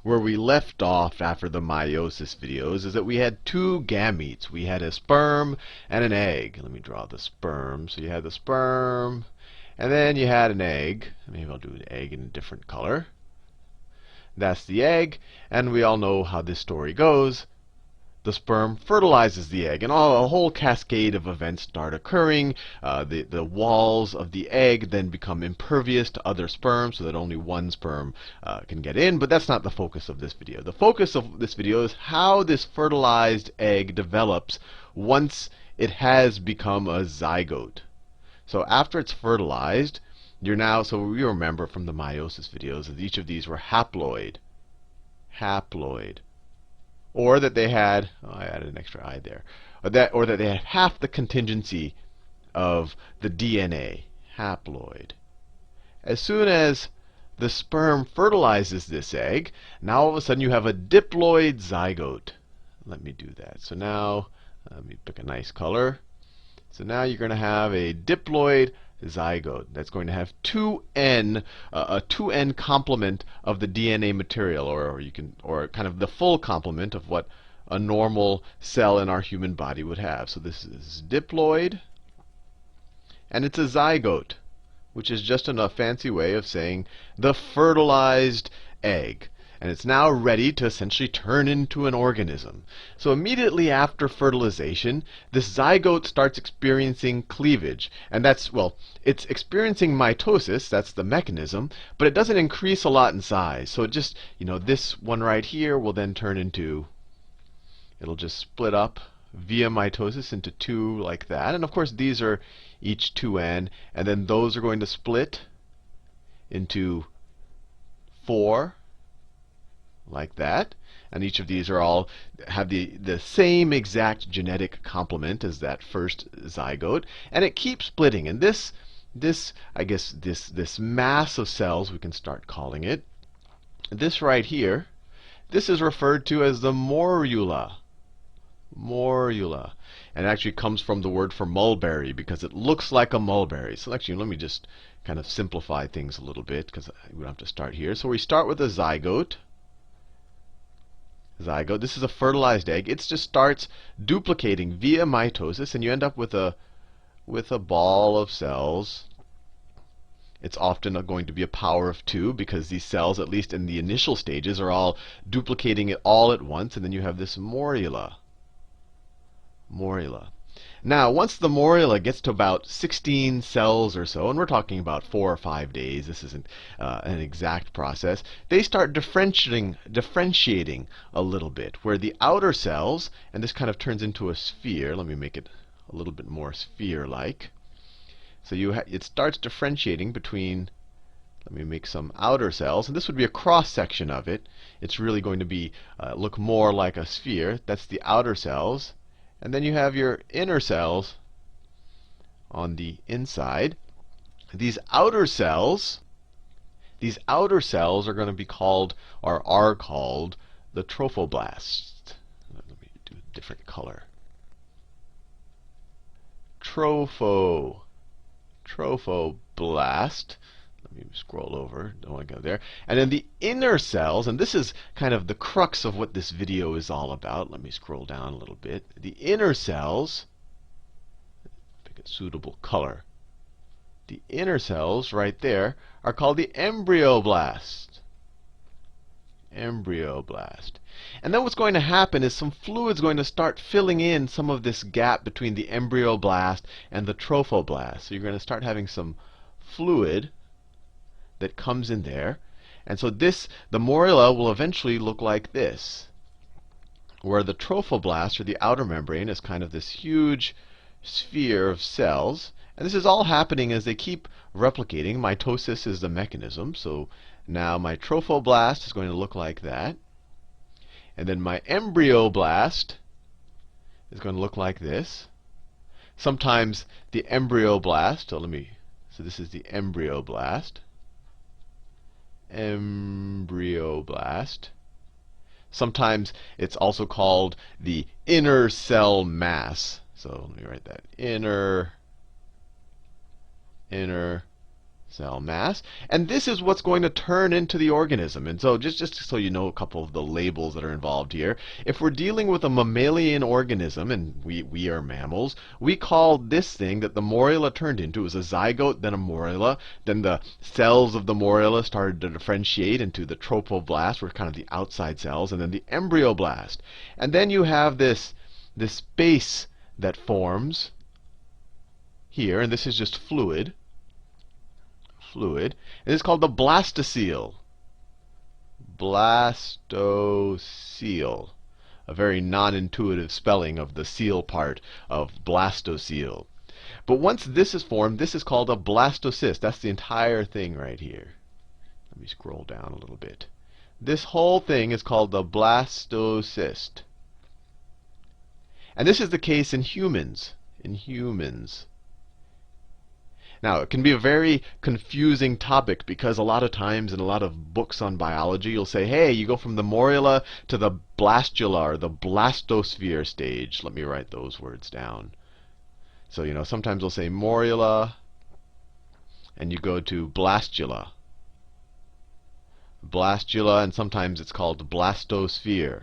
where we left off after the meiosis videos is that we had two gametes. We had a sperm and an egg. Let me draw the sperm. So you had the sperm, and then you had an egg. Maybe I'll do an egg in a different color. That's the egg, and we all know how this story goes. The sperm fertilizes the egg, and a whole cascade of events start occurring. The walls of the egg then become impervious to other sperm, so that only one sperm can get in. But that's not the focus of this video. The focus of this video is how this fertilized egg develops once it has become a zygote. So after it's fertilized, so you remember from the meiosis videos that each of these were haploid. Haploid. Or that they had, I added an extra I there, or that they had half the contingency of the DNA, haploid. As soon as the sperm fertilizes this egg, now all of a sudden you have a diploid zygote. Let me do that. So now, let me pick a nice color. So now you're going to have a diploid zygote that's going to have a 2n complement of the DNA material, or kind of the full complement of what a normal cell in our human body would have. So this is diploid, and it's a zygote, which is just a fancy way of saying the fertilized egg. And it's now ready to essentially turn into an organism. So immediately after fertilization, this zygote starts experiencing cleavage. And it's experiencing mitosis, that's the mechanism, but it doesn't increase a lot in size. So it just, this one right here will then turn into, it'll just split up via mitosis into two like that. And of course, these are each 2n, and then those are going to split into 4. Like that. And each of these all have the same exact genetic complement as that first zygote. And it keeps splitting. And this mass of cells, we can start calling it, this right here, this is referred to as the morula. Morula. And it actually comes from the word for mulberry, because it looks like a mulberry. So actually, let me just kind of simplify things a little bit, because we don't have to start here. So we start with a zygote. This is a fertilized egg. It just starts duplicating via mitosis, and you end up with a ball of cells. It's often going to be a power of 2, because these cells, at least in the initial stages, are all duplicating it all at once, and then you have this morula. Morula. Now, once the morula gets to about 16 cells or so, and we're talking about 4 or 5 days, this isn't an exact process, they start differentiating a little bit, where the outer cells, and this kind of turns into a sphere. Let me make it a little bit more sphere-like. So it starts differentiating between, let me make some outer cells, and this would be a cross-section of it. It's really going to be look more like a sphere. That's the outer cells. And then you have your inner cells on the inside. These outer cells are going to be called, or are called, the trophoblasts. Let me do a different color. Trophoblast. Let me scroll over. Don't want to go there. And then the inner cells, and this is kind of the crux of what this video is all about. Let me scroll down a little bit. The inner cells, pick a suitable color. The inner cells right there are called the embryoblast. Embryoblast. And then what's going to happen is some fluid's going to start filling in some of this gap between the embryoblast and the trophoblast. So you're going to start having some fluid that comes in there. And so the morula will eventually look like this, where the trophoblast, or the outer membrane, is kind of this huge sphere of cells. And this is all happening as they keep replicating. Mitosis is the mechanism. So now my trophoblast is going to look like that. And then my embryoblast is going to look like this. Sometimes the embryoblast, so this is the embryoblast. Embryoblast. Sometimes it's also called the inner cell mass. So let me write that. Inner cell mass. And this is what's going to turn into the organism. And so just so you know a couple of the labels that are involved here, if we're dealing with a mammalian organism, and we are mammals, we call this thing that the morula turned into, it was a zygote, then a morula, then the cells of the morula started to differentiate into the trophoblast, which are kind of the outside cells, and then the embryoblast. And then you have this space that forms here, and this is just fluid. And it's called the blastocele. Blastocele. A very non-intuitive spelling of the seal part of blastocele. But once this is formed, this is called a blastocyst. That's the entire thing right here. Let me scroll down a little bit. This whole thing is called the blastocyst. And this is the case in humans. Now, it can be a very confusing topic because a lot of times in a lot of books on biology, you'll say, hey, you go from the morula to the blastula or the blastosphere stage. Let me write those words down. So, sometimes we'll say morula and you go to blastula. And sometimes it's called blastosphere.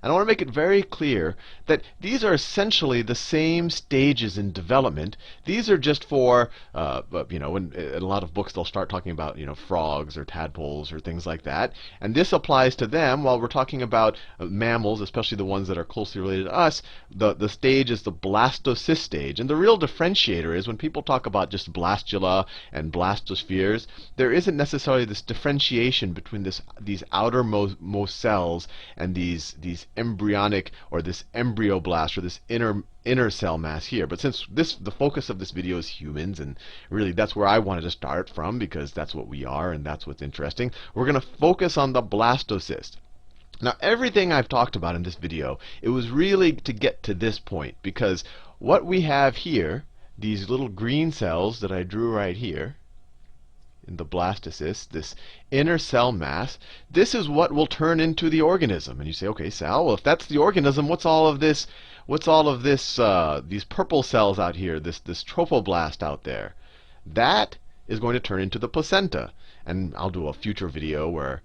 And I want to make it very clear that these are essentially the same stages in development. These are just for, in a lot of books they'll start talking about, frogs or tadpoles or things like that. And this applies to them while we're talking about mammals, especially the ones that are closely related to us. The stage is the blastocyst stage. And the real differentiator is when people talk about just blastula and blastospheres, there isn't necessarily this differentiation between these outermost cells and these embryonic or this embryoblast or this inner cell mass here. But since the focus of this video is humans, and really that's where I wanted to start from because that's what we are and that's what's interesting, we're going to focus on the blastocyst. Now, everything I've talked about in this video, it was really to get to this point, because what we have here, these little green cells that I drew right here in the blastocyst, this inner cell mass, this is what will turn into the organism. And you say, okay, Sal, well, if that's the organism, what's all of this, these purple cells out here, this trophoblast out there? That is going to turn into the placenta. And I'll do a future video where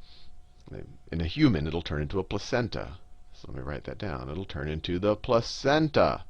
in a human it'll turn into a placenta. So let me write that down. It'll turn into the placenta.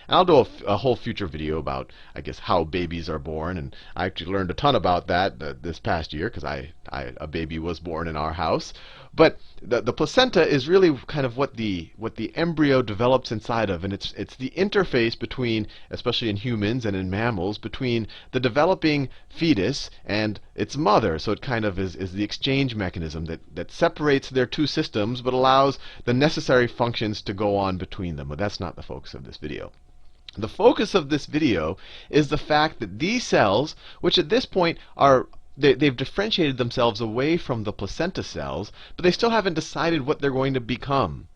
And I'll do a whole future video about, I guess, how babies are born. And I actually learned a ton about that this past year because a baby was born in our house. But the placenta is really kind of what the embryo develops inside of. And it's the interface between, especially in humans and in mammals, between the developing fetus and its mother. So it kind of is the exchange mechanism that separates their two systems but allows the necessary functions to go on between them. But that's not the focus of this video. The focus of this video is the fact that these cells, which at this point they've differentiated themselves away from the placenta cells, but they still haven't decided what they're going to become.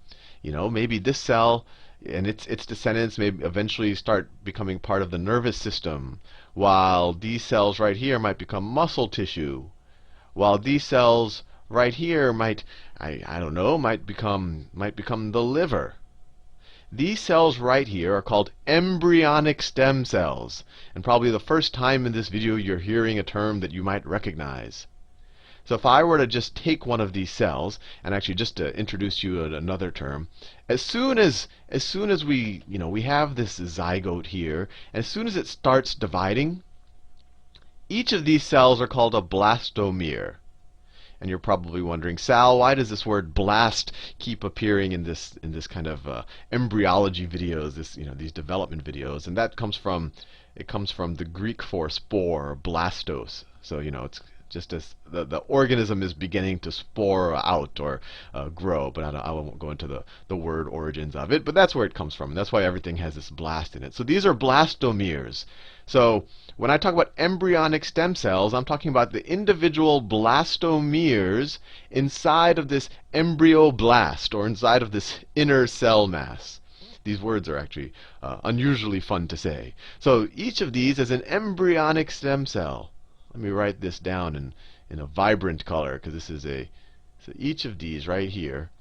Maybe this cell and its descendants may eventually start becoming part of the nervous system, while these cells right here might become muscle tissue, while these cells right here might become the liver. These cells right here are called embryonic stem cells. And probably the first time in this video you're hearing a term that you might recognize. So if I were to just take one of these cells, and actually just to introduce you to another term, as soon as we have this zygote here, as soon as it starts dividing, each of these cells are called a blastomere. And you're probably wondering, Sal, why does this word blast keep appearing in this kind of embryology videos, these development videos? And that comes from the Greek for spore, or blastos. So it's just as the organism is beginning to spore out or grow. But I won't go into the word origins of it. But that's where it comes from. And that's why everything has this blast in it. So these are blastomeres. So when I talk about embryonic stem cells, I'm talking about the individual blastomeres inside of this embryoblast, or inside of this inner cell mass. These words are actually unusually fun to say. So each of these is an embryonic stem cell. Let me write this down in a vibrant color, because this is so each of these right here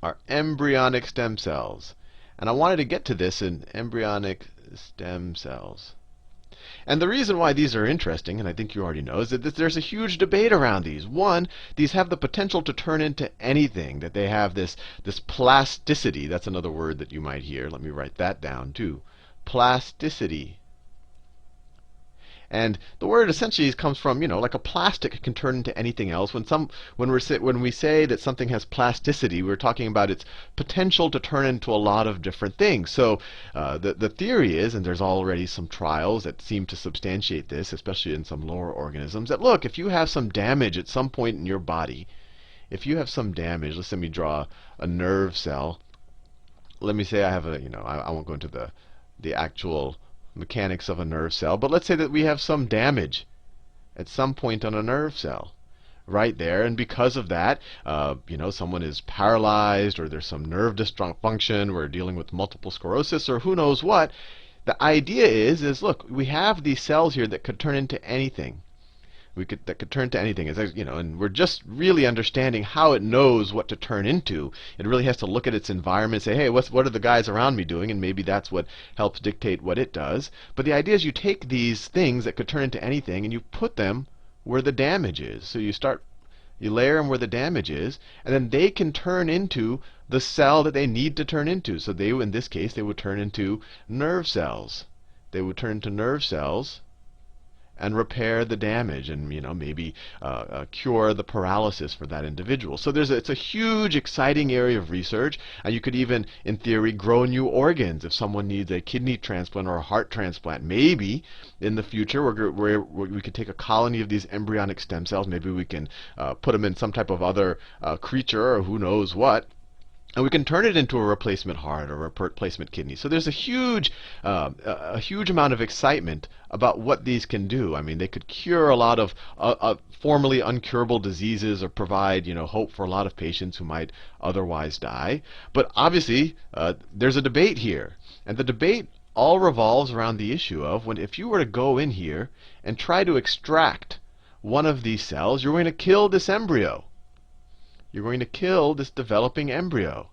are embryonic stem cells. And I wanted to get to this in embryonic stem cells. And the reason why these are interesting, and I think you already know, is that there's a huge debate around these. One, these have the potential to turn into anything, that they have this plasticity. That's another word that you might hear. Let me write that down too. Plasticity. And the word essentially comes from, like a plastic can turn into anything else. When we say that something has plasticity, we're talking about its potential to turn into a lot of different things. So the theory is, and there's already some trials that seem to substantiate this, especially in some lower organisms, that look, if you have some damage at some point in your body, if you have some damage, let me draw a nerve cell. Let me say I have I won't go into the actual mechanics of a nerve cell, but let's say that we have some damage at some point on a nerve cell right there, and because of that, someone is paralyzed, or there's some nerve dysfunction, we're dealing with multiple sclerosis, or who knows what. The idea is look, we have these cells here that could turn into anything. That could turn to anything, and we're just really understanding how it knows what to turn into. It really has to look at its environment and say, hey, what are the guys around me doing? And maybe that's what helps dictate what it does. But the idea is you take these things that could turn into anything and you put them where the damage is. So you layer them where the damage is, and then they can turn into the cell that they need to turn into. So in this case, they would turn into nerve cells. They would turn into nerve cells and repair the damage, and maybe cure the paralysis for that individual. So it's a huge, exciting area of research, and you could even, in theory, grow new organs. If someone needs a kidney transplant or a heart transplant, maybe in the future we could take a colony of these embryonic stem cells. Maybe we can put them in some type of other creature, or who knows what. And we can turn it into a replacement heart or a replacement kidney. So there's a huge amount of excitement about what these can do. I mean, they could cure a lot of formerly uncurable diseases, or provide hope for a lot of patients who might otherwise die. But obviously, there's a debate here, and the debate all revolves around the issue of if you were to go in here and try to extract one of these cells, you're going to kill this embryo. You're going to kill this developing embryo.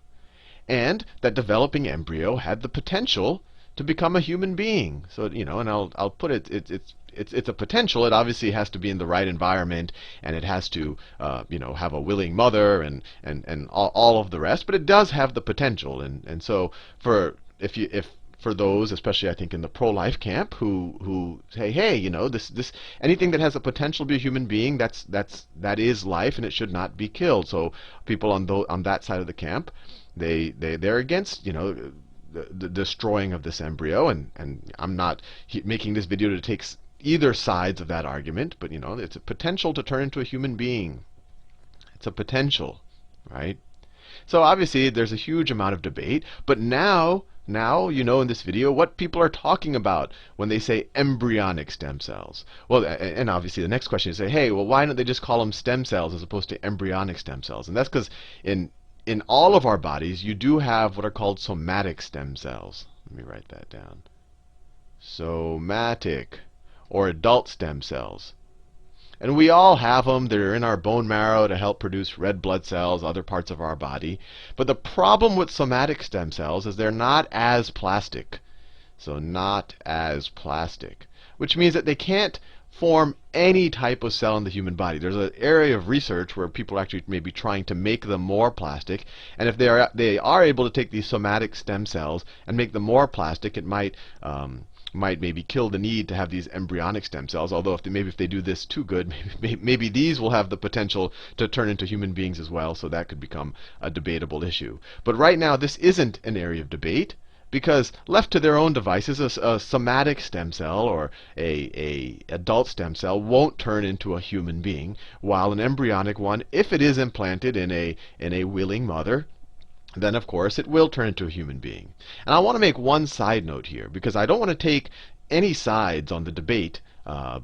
And that developing embryo had the potential to become a human being. So, and I'll put it's a potential. It obviously has to be in the right environment, and it has to have a willing mother and all of the rest, but it does have the potential. And so for those, especially I think in the pro-life camp, who say, hey, this anything that has the potential to be a human being, that is life, and it should not be killed. So people on that side of the camp, they're against the destroying of this embryo, and I'm not making this video to take either sides of that argument, but it's a potential to turn into a human being. It's a potential, right? So obviously there's a huge amount of debate, but now in this video what people are talking about when they say embryonic stem cells. Well, and obviously the next question is, hey, well, why don't they just call them stem cells as opposed to embryonic stem cells? And that's because in all of our bodies you do have what are called somatic stem cells. Let me write that down. Somatic, or adult stem cells. And we all have them. They're in our bone marrow to help produce red blood cells, other parts of our body. But the problem with somatic stem cells is they're not as plastic. So not as plastic, which means that they can't form any type of cell in the human body. There's an area of research where people actually may be trying to make them more plastic. And if they are able to take these somatic stem cells and make them more plastic, it might maybe kill the need to have these embryonic stem cells. Although if they do this too good, maybe these will have the potential to turn into human beings as well. So that could become a debatable issue. But right now this isn't an area of debate, because left to their own devices, a somatic stem cell or a adult stem cell won't turn into a human being, while an embryonic one, if it is implanted in a willing mother, then of course it will turn into a human being. And I want to make one side note here, because I don't want to take any sides on the debate well,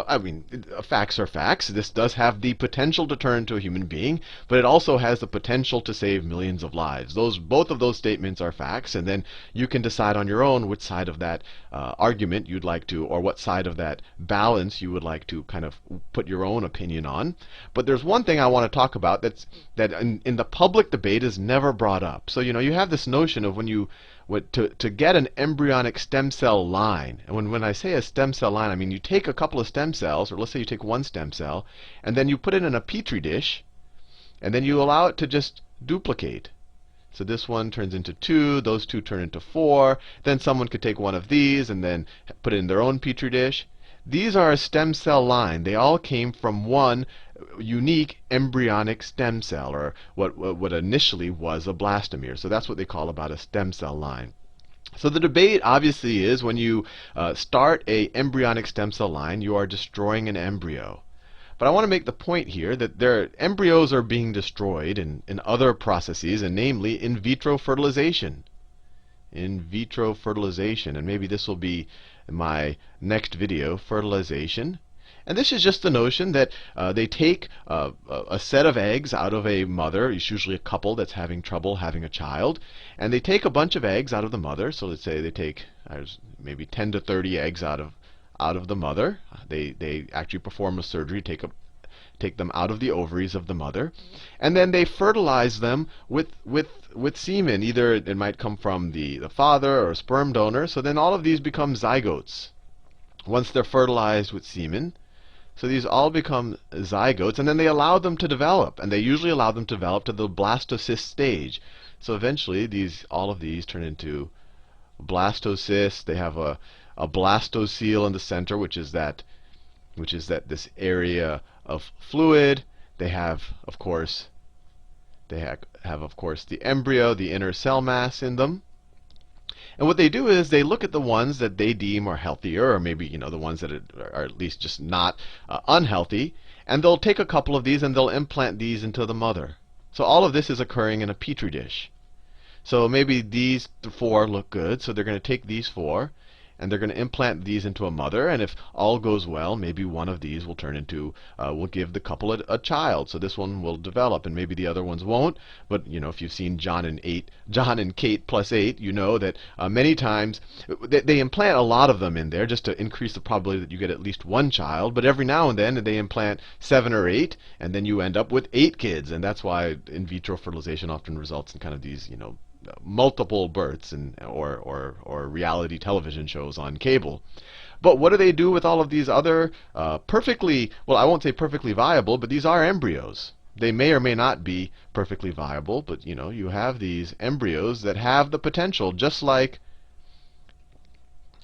I mean, facts are facts. This does have the potential to turn into a human being, but it also has the potential to save millions of lives. Both of those statements are facts, and then you can decide on your own which side of that argument you'd like to, or what side of that balance you would like to kind of put your own opinion on. But there's one thing I want to talk about that in the public debate is never brought up. So you have this notion of to get an embryonic stem cell line. And when I say a stem cell line, I mean you take a couple of stem cells, or let's say you take one stem cell, and then you put it in a petri dish, and then you allow it to just duplicate. So this one turns into 2, those 2 turn into 4. Then someone could take one of these and then put it in their own petri dish. These are a stem cell line. They all came from one unique embryonic stem cell, or what initially was a blastomere. So that's what they call about a stem cell line. So the debate obviously is when you start a embryonic stem cell line, you are destroying an embryo. But I want to make the point here that embryos are being destroyed in other processes, and namely in vitro fertilization. In vitro fertilization, and maybe this will be my next video, fertilization. And this is just the notion that they take a set of eggs out of a mother. It's usually a couple that's having trouble having a child. And they take a bunch of eggs out of the mother. So let's say they take maybe 10 to 30 eggs out of the mother. They actually perform a surgery, take them out of the ovaries of the mother. And then they fertilize them with semen. Either it might come from the father or a sperm donor. So then all of these become zygotes once they're fertilized with semen. So these all become zygotes, and then they allow them to develop, and they usually allow them to develop to the blastocyst stage. So eventually, all of these turn into blastocysts. They have a blastocele in the center, which is this area of fluid. They have, of course, the embryo, the inner cell mass in them. And what they do is they look at the ones that they deem are healthier, or maybe the ones that are at least just not unhealthy, and they'll take a couple of these and they'll implant these into the mother. So all of this is occurring in a petri dish. So maybe these 4 look good, so they're going to take these 4, and they're going to implant these into a mother. And if all goes well, maybe one of these will will give the couple a child. So this one will develop, and maybe the other ones won't. But if you've seen John and Kate plus 8, you know that many times they implant a lot of them in there just to increase the probability that you get at least one child. But every now and then they implant 7 or 8, and then you end up with 8 kids. And that's why in vitro fertilization often results in kind of these multiple births or reality television shows on cable. But what do they do with all of these other perfectly, well, I won't say perfectly viable, but these are embryos. They may or may not be perfectly viable, but you have these embryos that have the potential, just like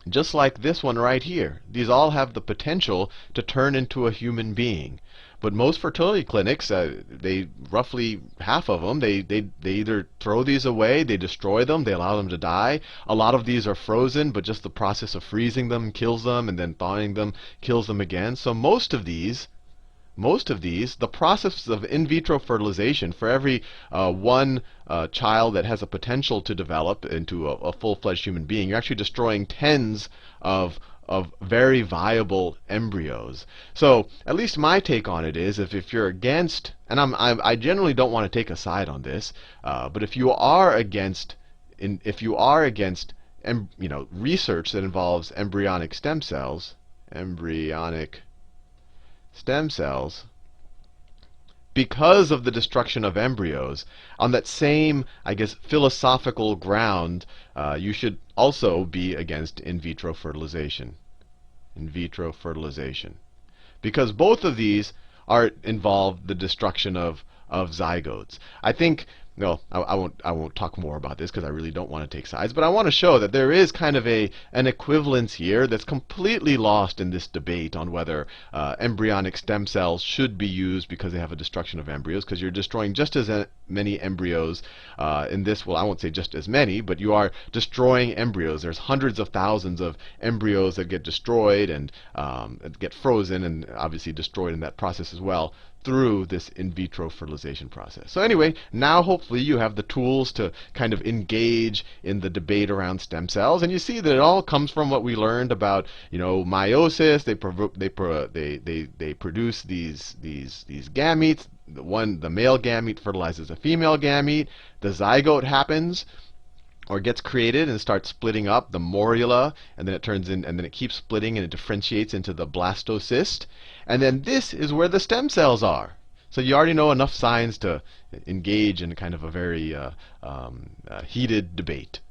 this one right here. These all have the potential to turn into a human being. But most fertility clinics, roughly half of them, they either throw these away, they destroy them, they allow them to die. A lot of these are frozen, but just the process of freezing them kills them, and then thawing them kills them again. So most of these, the process of in vitro fertilization, for every one child that has a potential to develop into a full-fledged human being, you're actually destroying tens of very viable embryos. So at least my take on it is, if you're against, and I generally don't want to take a side on this, but if you are against research that involves embryonic stem cells, because of the destruction of embryos, on that same, I guess, philosophical ground, you should also be against in vitro fertilization. In vitro fertilization. Because both of these involve the destruction of zygotes. I think, no, I won't talk more about this because I really don't want to take sides, but I want to show that there is kind of an equivalence here that's completely lost in this debate on whether embryonic stem cells should be used because they have a destruction of embryos, because you're destroying just many embryos. In this, well, I won't say just as many, but you are destroying embryos. There's hundreds of thousands of embryos that get destroyed and get frozen and obviously destroyed in that process as well through this in vitro fertilization process. So anyway, now hopefully you have the tools to kind of engage in the debate around stem cells, and you see that it all comes from what we learned about, meiosis. They produce these gametes. The male gamete fertilizes a female gamete. The zygote happens, or gets created and starts splitting up, the morula, and then it keeps splitting and it differentiates into the blastocyst. And then this is where the stem cells are. So you already know enough signs to engage in kind of a very heated debate.